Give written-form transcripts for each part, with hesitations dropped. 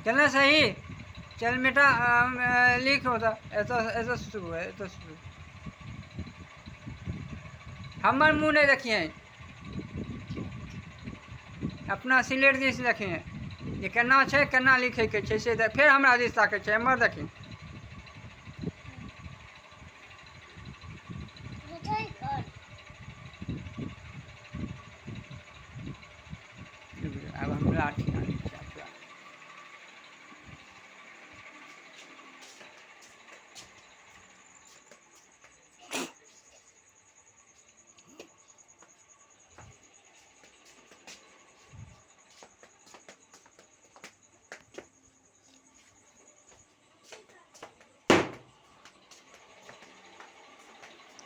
चलना सही। चल बेटा लिख होता ऐसा ऐसा शुरू है, ऐसा शुरू। हमार मुँह नहीं रखिए, अपना सिलेट दिस रखिए ये केना छै, केना लिखे के छै से फिर हमरा दिस ताकै छै, हमर देखी। अब हम लाठी आनी छै पूरा।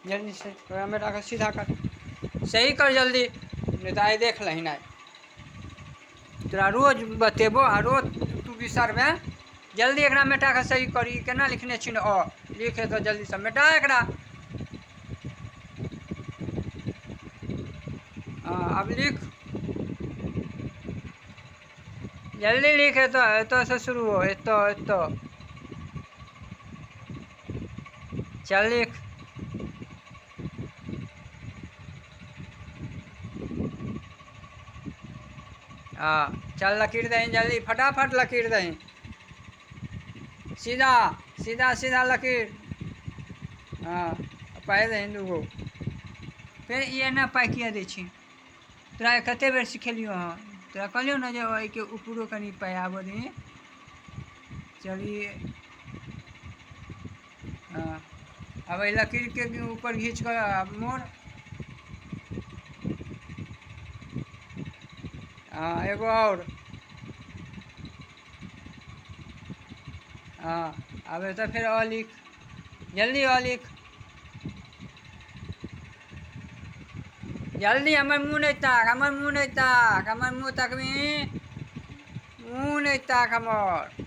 जल्दी से बेटा का सीधा कर, सही कर जल्दी, नहीं तो आइ देख लही ना तोरा रोज बतेबो आ रोज तू बिसरबे। जल्दी एकरा मेटा के सही करी, केना लिखने छी अ लिखे तो जल्दी से मेटा एकरा। अब लिख, जल्दी लिख। एतो से शुरू हो, एतो एतो चल लिख। चल लकीर दही जल्दी, फटाफट लकीर दही, सीधा सीधा सीधा लकीर। पाइ दही दूगो। फिर ये ना पाइ किया दै छी तोरा, कते बेर सिखेलियो हाँ तोरा, कहलियो ना जे एहिके ऊपरो कनी पाइ आबऽ दही। चलिए अब लकीर के ऊपर घींच कर मोड़। एगो और। अब तो फिर अ लिख, जल्दी अ लिख जल्दी। हमर मुँह नहीं ताक, हमर मुँह नहीं ताक, हमर मुँह तकबी, मुँह नहीं ताक हमर।